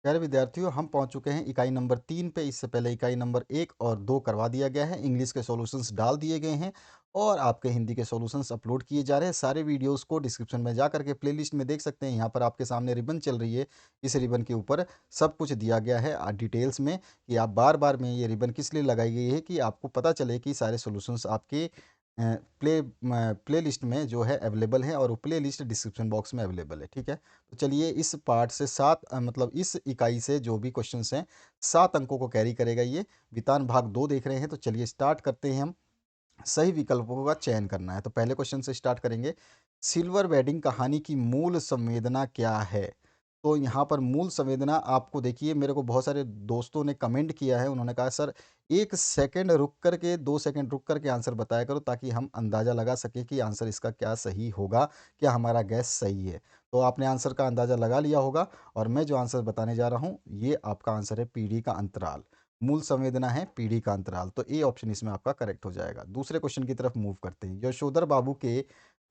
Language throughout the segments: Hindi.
प्यारे विद्यार्थियों, हम पहुंच चुके हैं इकाई नंबर 3 पे। इससे पहले इकाई नंबर 1 और 2 करवा दिया गया है। इंग्लिश के सॉल्यूशंस डाल दिए गए हैं और आपके हिंदी के सॉल्यूशंस अपलोड किए जा रहे हैं। सारे वीडियोस को डिस्क्रिप्शन में जा करके प्लेलिस्ट में देख सकते हैं। यहाँ पर आपके सामने रिबन चल रही है। इस रिबन के ऊपर सब कुछ दिया गया है डिटेल्स में कि आप बार बार में ये रिबन किस लिए लगाई गई है कि आपको पता चले कि सारे सॉल्यूशंस आपके प्ले लिस्ट में जो है अवेलेबल है और वो प्ले लिस्ट डिस्क्रिप्शन बॉक्स में अवेलेबल है। ठीक है, तो चलिए इस पार्ट से मतलब इस इकाई से जो भी क्वेश्चंस हैं 7 अंकों को कैरी करेगा ये। वितान भाग 2 देख रहे हैं, तो चलिए स्टार्ट करते हैं। हम सही विकल्पों का चयन करना है, तो पहले क्वेश्चन से स्टार्ट करेंगे। सिल्वर वेडिंग कहानी की मूल संवेदना क्या है? तो यहाँ पर मूल संवेदना आपको देखिए, मेरे को बहुत सारे दोस्तों ने कमेंट किया है। उन्होंने कहा सर 1 सेकंड रुक करके 2 सेकंड रुक करके आंसर बताया करो ताकि हम अंदाज़ा लगा सकें कि आंसर इसका क्या सही होगा, क्या हमारा गैस सही है। तो आपने आंसर का अंदाज़ा लगा लिया होगा और मैं जो आंसर बताने जा रहा हूँ ये आपका आंसर है पीढ़ी का अंतराल। मूल संवेदना है पीढ़ी का अंतराल, तो ए ऑप्शन इसमें आपका करेक्ट हो जाएगा। दूसरे क्वेश्चन की तरफ मूव करते हैं। यशोधर बाबू के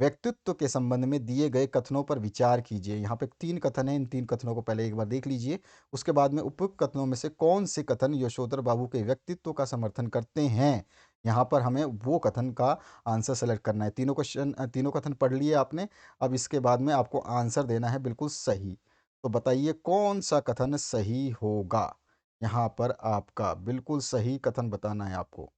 व्यक्तित्व के संबंध में दिए गए कथनों पर विचार कीजिए। यहाँ पे 3 कथन हैं, इन 3 कथनों को पहले एक बार देख लीजिए। उसके बाद में उपयुक्त कथनों में से कौन से कथन यशोधर बाबू के व्यक्तित्व का समर्थन करते हैं, यहाँ पर हमें वो कथन का आंसर सेलेक्ट करना है। तीनों कथन पढ़ लिए आपने। अब इसके बाद में आपको आंसर देना है बिल्कुल सही। तो बताइए कौन सा कथन सही होगा। यहाँ पर आपका बिल्कुल सही कथन बताना है आपको।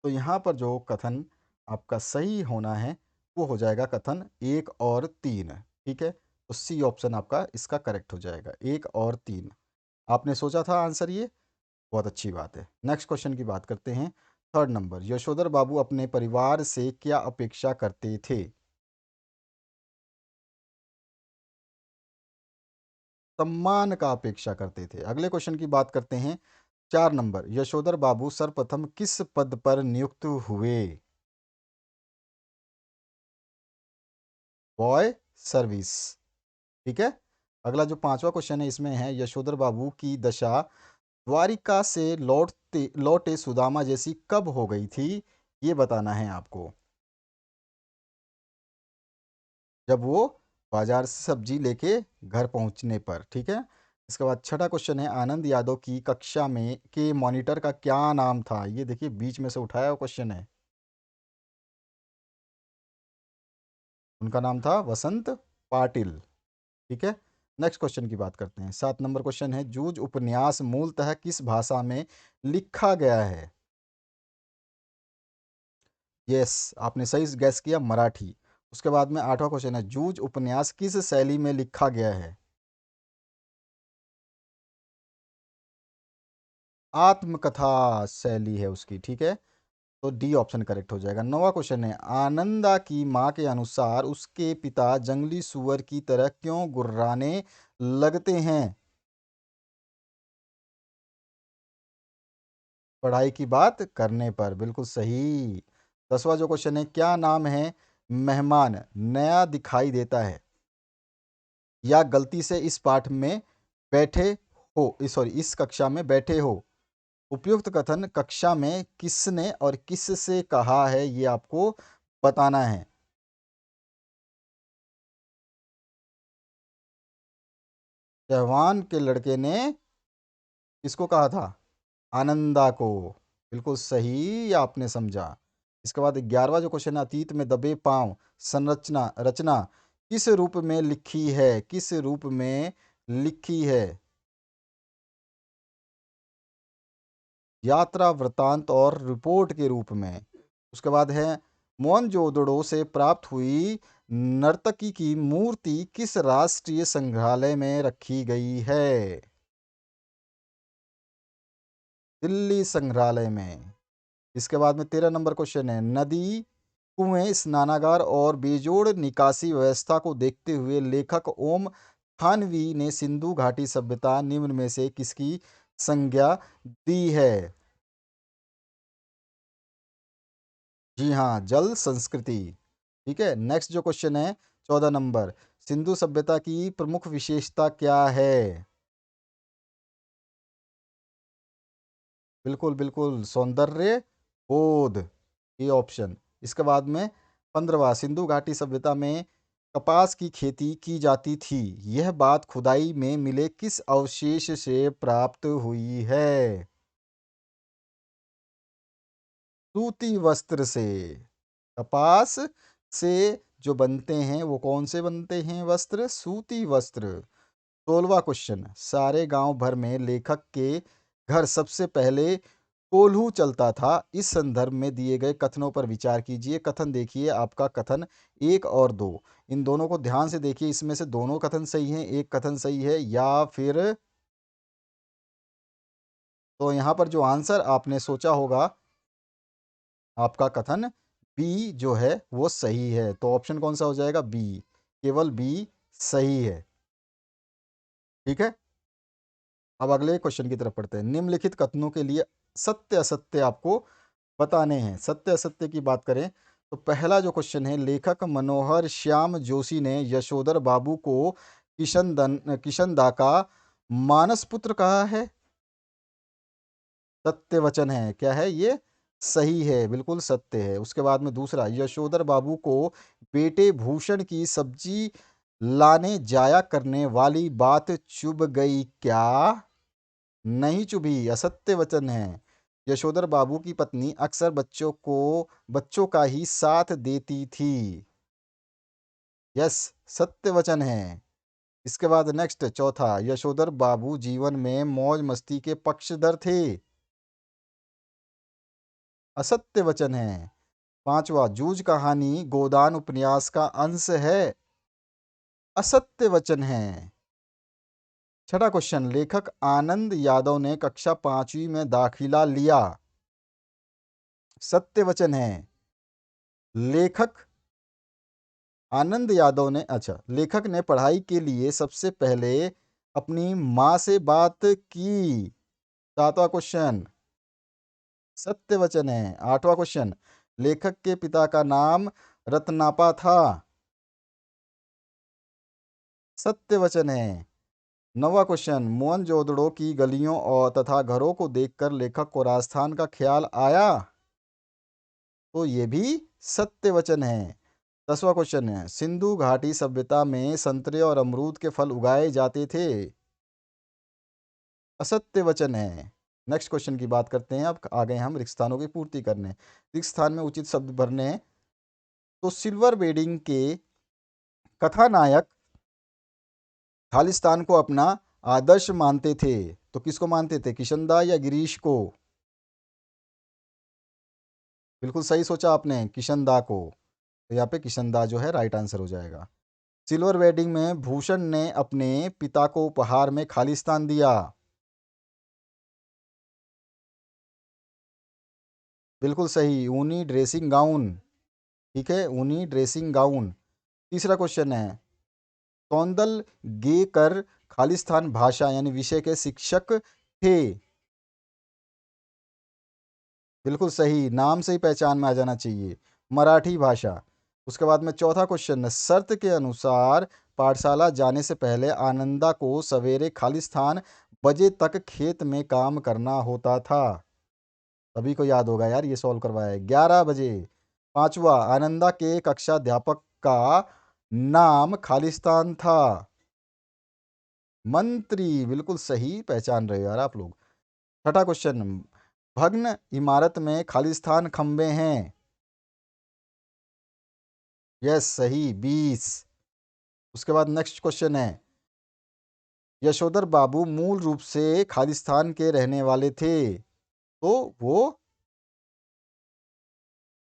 तो यहाँ पर जो कथन आपका सही होना है वो हो जाएगा कथन 1 और 3। ठीक है, तो सी ऑप्शन आपका इसका करेक्ट हो जाएगा, 1 और 3। आपने सोचा था आंसर ये, बहुत अच्छी बात है। नेक्स्ट क्वेश्चन की बात करते हैं। 3rd नंबर, यशोधर बाबू अपने परिवार से क्या अपेक्षा करते थे? सम्मान का अपेक्षा करते थे। अगले क्वेश्चन की बात करते हैं। 4 नंबर, यशोधर बाबू सर्वप्रथम किस पद पर नियुक्त हुए? Boy service. ठीक है, अगला जो 5वां क्वेश्चन है इसमें है यशोधर बाबू की दशा द्वारिका से लौटे सुदामा जैसी कब हो गई थी? ये बताना है आपको। जब वो बाजार से सब्जी लेके घर पहुंचने पर। ठीक है, इसके बाद 6ठा क्वेश्चन है आनंद यादव की कक्षा में के मॉनिटर का क्या नाम था? ये देखिए बीच में से उठाया हुआ क्वेश्चन है। उनका नाम था वसंत पाटिल। ठीक है, नेक्स्ट क्वेश्चन की बात करते हैं। 7 नंबर क्वेश्चन है जूझ उपन्यास मूलतः किस भाषा में लिखा गया है? यस, आपने सही गैस किया, मराठी। उसके बाद में 8वां क्वेश्चन है जूझ उपन्यास किस शैली में लिखा गया है? आत्मकथा शैली है उसकी। ठीक है, तो डी ऑप्शन करेक्ट हो जाएगा। 9वां क्वेश्चन है आनंदा की माँ के अनुसार उसके पिता जंगली सुअर की तरह क्यों गुर्राने लगते हैं? पढ़ाई की बात करने पर, बिल्कुल सही। 10वां जो क्वेश्चन है क्या नाम है मेहमान नया दिखाई देता है या गलती से इस पाठ में बैठे सॉरी इस कक्षा में बैठे हो? उपयुक्त कथन कक्षा में किसने और किससे कहा है ये आपको बताना है। चौहान के लड़के ने किसको कहा था? आनंदा को। बिल्कुल सही आपने समझा। इसके बाद 11वां जो क्वेश्चन है अतीत में दबे पांव संरचना रचना किस रूप में लिखी है? किस रूप में लिखी है? यात्रा वृतांत और रिपोर्ट के रूप में। उसके बाद है मोहनजोदड़ो से प्राप्त हुई नर्तकी की मूर्ति किस राष्ट्रीय संग्रहालय में रखी गई है? दिल्ली संग्रहालय में। इसके बाद में 13 नंबर क्वेश्चन है नदी कुएं स्नानागार और बेजोड़ निकासी व्यवस्था को देखते हुए लेखक ओम थानवी ने सिंधु घाटी सभ्यता निम्न में से किसकी संज्ञा दी है? जी हाँ, जल संस्कृति। ठीक है, नेक्स्ट जो क्वेश्चन है 14 नंबर, सिंधु सभ्यता की प्रमुख विशेषता क्या है? बिल्कुल बिल्कुल, सौंदर्य बोध, ये ऑप्शन। इसके बाद में 15वां, सिंधु घाटी सभ्यता में कपास की खेती की जाती थी, यह बात खुदाई में मिले किस अवशेष से प्राप्त हुई है? सूती वस्त्र से। कपास से जो बनते हैं वो कौन से बनते हैं वस्त्र? सूती वस्त्र। 16वां क्वेश्चन, सारे गांव भर में लेखक के घर सबसे पहले कोल्हू चलता था, इस संदर्भ में दिए गए कथनों पर विचार कीजिए। कथन देखिए आपका, कथन 1 और 2, इन दोनों को ध्यान से देखिए, इसमें से दोनों कथन सही हैं, एक कथन सही है या फिर, तो यहाँ पर जो आंसर आपने सोचा होगा, आपका कथन बी जो है वो सही है। तो ऑप्शन कौन सा हो जाएगा? बी, केवल बी सही है। ठीक है, अब अगले क्वेश्चन की तरफ पढ़ते हैं। निम्नलिखित कथनों के लिए सत्य असत्य आपको बताने हैं। सत्य असत्य की बात करें तो पहला जो क्वेश्चन है, लेखक मनोहर श्याम जोशी ने यशोधर बाबू को किशनदा का मानस पुत्र कहा है। सत्य वचन है, क्या है ये? सही है, बिल्कुल सत्य है। उसके बाद में दूसरा, यशोधर बाबू को बेटे भूषण की सब्जी लाने जाया करने वाली बात चुभ गई क्या? नहीं चुभी, असत्य वचन है। यशोधर बाबू की पत्नी अक्सर बच्चों का ही साथ देती थी। यस, सत्य वचन है। इसके बाद नेक्स्ट चौथा, यशोधर बाबू जीवन में मौज मस्ती के पक्षधर थे। असत्य वचन है। पांचवा, जूझ कहानी गोदान उपन्यास का अंश है। असत्य वचन है। छठा क्वेश्चन, लेखक आनंद यादव ने कक्षा 5वीं में दाखिला लिया। सत्य वचन है। लेखक आनंद यादव ने, अच्छा, लेखक ने पढ़ाई के लिए सबसे पहले अपनी माँ से बात की। सातवां क्वेश्चन, सत्य वचन है। आठवां क्वेश्चन, लेखक के पिता का नाम रत्नापा था। सत्य वचन है। नौवां क्वेश्चन, मोहनजोदड़ो की गलियों और तथा घरों को देखकर लेखक को राजस्थान का ख्याल आया। तो ये भी सत्य वचन है। 10वां क्वेश्चन है, सिंधु घाटी सभ्यता में संतरे और अमरूद के फल उगाए जाते थे। असत्य वचन है। नेक्स्ट क्वेश्चन की बात करते हैं। अब आ गए हम रिक्त स्थानों की पूर्ति करने। रिक्त स्थान में उचित शब्द भरने हैं। तो सिल्वर वेडिंग के कथानायक खालिस्तान को अपना आदर्श मानते थे। तो किसको मानते थे, किशनदा या गिरीश को? बिल्कुल सही सोचा आपने, किशनदा को। तो यहाँ पे किशनदा जो है राइट आंसर हो जाएगा। सिल्वर वेडिंग में भूषण ने अपने पिता को उपहार में खालिस्तान दिया। बिल्कुल सही, ऊनी ड्रेसिंग गाउन। ठीक है, ऊनी ड्रेसिंग गाउन। तीसरा क्वेश्चन है, कौंदल गेकर खालिस्तान भाषा यानी विषय के शिक्षक थे। बिल्कुल सही, नाम से ही पहचान में आ जाना चाहिए, मराठी भाषा। उसके बाद में चौथा क्वेश्चन, शर्त के अनुसार पाठशाला जाने से पहले आनंदा को सवेरे खालिस्तान बजे तक खेत में काम करना होता था। सभी को याद होगा यार, ये सॉल्व करवाया है, 11 बजे। पांचवा, आनंदा के कक्षा अध्यापक का नाम खालिस्तान था। मंत्री, बिल्कुल सही पहचान रहे हो यार आप लोग। छठा क्वेश्चन, भग्न इमारत में खालिस्तान खंबे हैं। यस, सही, 20। उसके बाद नेक्स्ट क्वेश्चन है, यशोधर बाबू मूल रूप से खालिस्तान के रहने वाले थे। तो वो,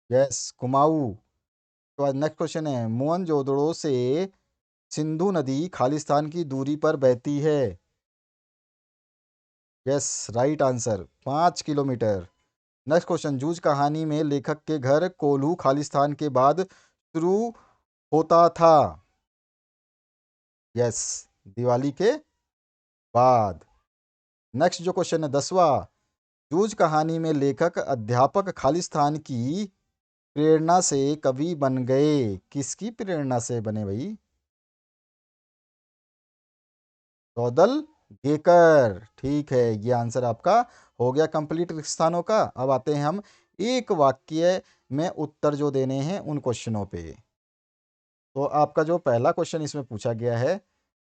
यस, कुमाऊं। तो आज नेक्स्ट क्वेश्चन है, मोहनजोदड़ो से सिंधु नदी खालिस्तान की दूरी पर बहती है। Yes, right answer, 5 kilometre. Next question, जूझ कहानी में लेखक के घर कोल्हू खालिस्तान के बाद शुरू होता था। यस, दिवाली के बाद। नेक्स्ट जो क्वेश्चन है 10वां, जूझ कहानी में लेखक अध्यापक खालिस्तान की प्रेरणा से कवि बन गए। किसकी प्रेरणा से बने भाई? सौदल गेकर। ठीक है, ये आंसर आपका हो गया कंप्लीट स्थानों का। अब आते हैं हम एक वाक्य में उत्तर जो देने हैं उन क्वेश्चनों पे। तो आपका जो पहला क्वेश्चन इसमें पूछा गया है,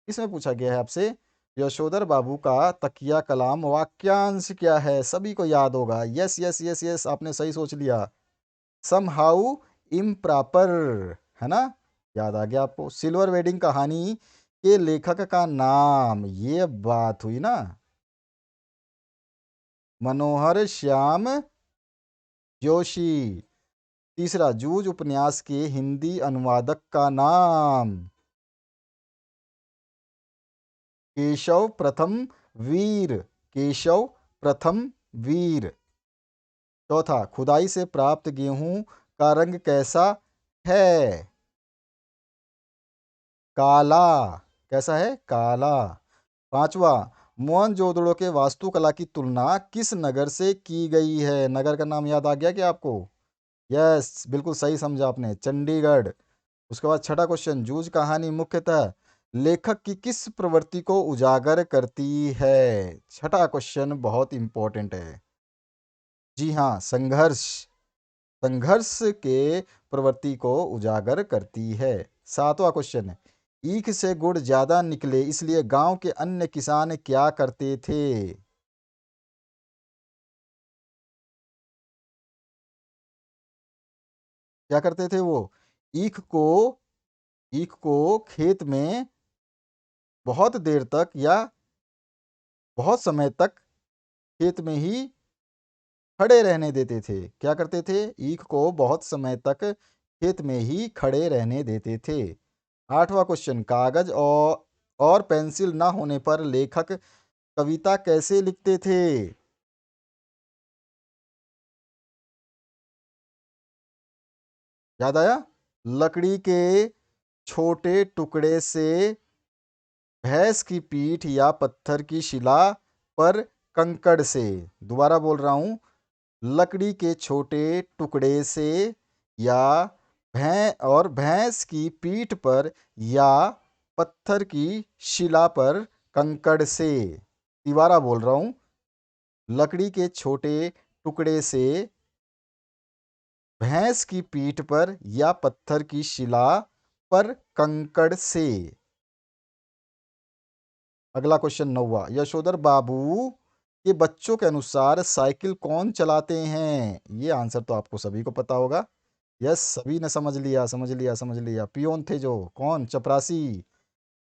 इसमें पूछा गया है आपसे, यशोधर बाबू का तकिया कलाम वाक्यांश क्या है? सभी को याद होगा। यस यस यस यस, आपने सही सोच लिया। समहाउ इम्प्रॉपर, है ना? याद आ गया आपको। सिल्वर वेडिंग कहानी के लेखक का नाम, ये बात हुई ना, मनोहर श्याम जोशी। तीसरा, जूझ उपन्यास के हिंदी अनुवादक का नाम, केशव प्रथम वीर। केशव प्रथम वीर। चौथा, खुदाई से प्राप्त गेहूं का रंग कैसा है? काला। कैसा है? काला। पांचवा, मोहनजोदड़ो के वास्तुकला की तुलना किस नगर से की गई है? नगर का नाम याद आ गया क्या आपको? यस, बिल्कुल सही समझा आपने, चंडीगढ़। उसके बाद छठा क्वेश्चन, जूझ कहानी मुख्यतः लेखक की किस प्रवृत्ति को उजागर करती है? छठा क्वेश्चन बहुत इंपॉर्टेंट है। जी हाँ, संघर्ष। संघर्ष के प्रवृत्ति को उजागर करती है। सातवां क्वेश्चन, ईख से गुड़ ज्यादा निकले इसलिए गांव के अन्य किसान क्या करते थे? क्या करते थे वो? ईख को ईख को खेत में बहुत देर तक या बहुत समय तक खेत में ही खड़े रहने देते थे। क्या करते थे? ईख को बहुत समय तक खेत में ही खड़े रहने देते थे। आठवां क्वेश्चन, कागज और पेंसिल ना होने पर लेखक कविता कैसे लिखते थे? याद आया? लकड़ी के छोटे टुकड़े से, भैंस की पीठ या पत्थर की शिला पर, कंकड़ से। दोबारा बोल रहा हूं, लकड़ी के छोटे टुकड़े से, या भैंस की पीठ पर, या पत्थर की शिला पर, कंकड़ से। दोबारा बोल रहा हूं, लकड़ी के छोटे टुकड़े से, भैंस की पीठ पर या पत्थर की शिला पर, कंकड़ से। अगला क्वेश्चन नौवा, यशोधर बाबू के बच्चों के अनुसार साइकिल कौन चलाते हैं? ये आंसर तो आपको सभी को पता होगा। यस, सभी ने समझ लिया समझ लिया समझ लिया। पियोन थे जो, कौन? चपरासी।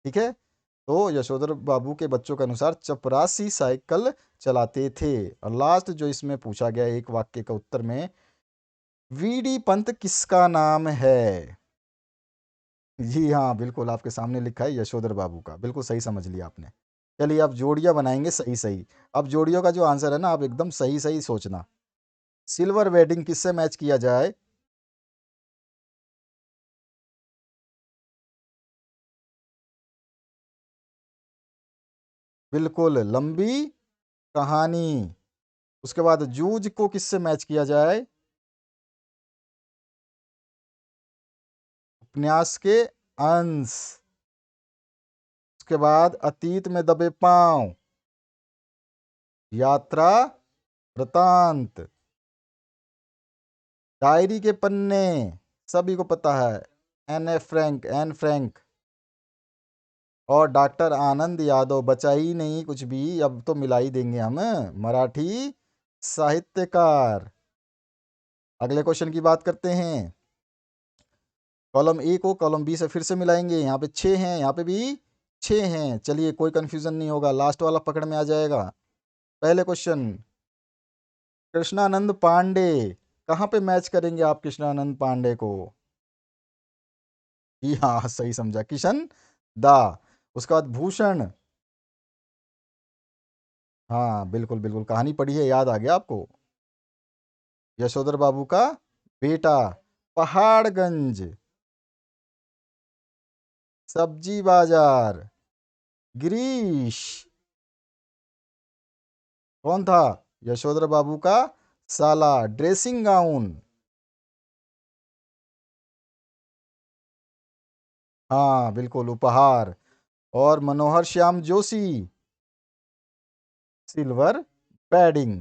ठीक है, तो यशोधर बाबू के बच्चों के अनुसार चपरासी साइकिल चलाते थे। और लास्ट जो इसमें पूछा गया एक वाक्य का उत्तर में, वीडी पंत किसका नाम है? जी हाँ, बिल्कुल आपके सामने लिखा है यशोधर बाबू का, बिल्कुल सही समझ लिया आपने। चलिए अब जोड़ियां बनाएंगे सही सही। अब जोड़ियों का जो आंसर है ना, आप एकदम सही सही सोचना। सिल्वर वेडिंग किससे मैच किया जाए? बिल्कुल, लंबी कहानी। उसके बाद जूझ को किससे मैच किया जाए? उपन्यास के अंश। उसके बाद अतीत में दबे पांव, यात्रा वृतांत। डायरी के पन्ने, सभी को पता है, एन फ्रैंक। और डॉक्टर आनंद यादव, बचा ही नहीं कुछ भी, अब तो मिला ही देंगे हम, मराठी साहित्यकार। अगले क्वेश्चन की बात करते हैं। कॉलम ए को कॉलम बी से फिर से मिलाएंगे। यहाँ पे 6 हैं, यहाँ पे भी 6 हैं। चलिए, कोई कंफ्यूजन नहीं होगा, लास्ट वाला पकड़ में आ जाएगा। पहले क्वेश्चन, कृष्णानंद पांडे, कहाँ पे मैच करेंगे आप कृष्णानंद पांडे को? जी हाँ, सही समझा, किशन दा। उसके बाद भूषण। हाँ बिल्कुल बिल्कुल, कहानी पढ़ी है, याद आ गया आपको। यशोधर बाबू का बेटा, पहाड़गंज। सब्जी बाजार, गिरीश। कौन था? यशोधर बाबू का साला, ड्रेसिंग गाउन। हाँ बिल्कुल, उपहार। और मनोहर श्याम जोशी, सिल्वर पैडिंग।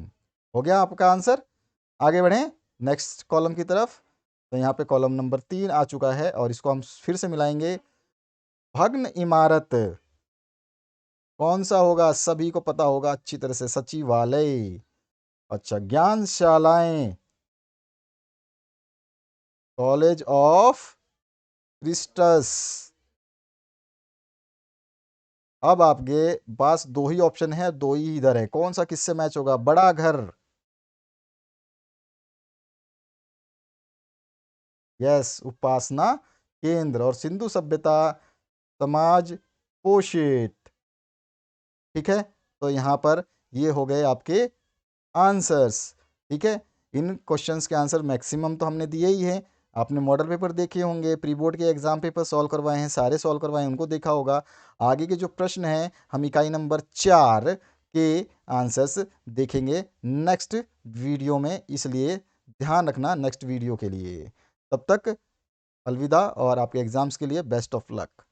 हो गया आपका आंसर। आगे बढ़ें नेक्स्ट कॉलम की तरफ। तो यहाँ पे कॉलम नंबर 3 आ चुका है और इसको हम फिर से मिलाएंगे। भग्न इमारत कौन सा होगा? सभी को पता होगा अच्छी तरह से, सचिवालय। अच्छा, ज्ञानशालाएं, कॉलेज ऑफ क्रिस्टस। अब आपके पास दो ही ऑप्शन है, दो ही इधर है, कौन सा किससे मैच होगा? बड़ा घर, यस, उपासना केंद्र, और सिंधु सभ्यता समाज पोषित। ठीक है, तो यहाँ पर ये हो गए आपके आंसर्स। ठीक है, इन क्वेश्चंस के आंसर मैक्सिमम तो हमने दिए ही हैं। आपने मॉडल पेपर देखे होंगे, प्री बोर्ड के एग्जाम पेपर सॉल्व करवाए हैं, सारे सॉल्व करवाए हैं, उनको देखा होगा। आगे के जो प्रश्न हैं हम इकाई नंबर 4 के आंसर्स देखेंगे नेक्स्ट वीडियो में, इसलिए ध्यान रखना नेक्स्ट वीडियो के लिए। तब तक अलविदा और आपके एग्जाम्स के लिए बेस्ट ऑफ लक।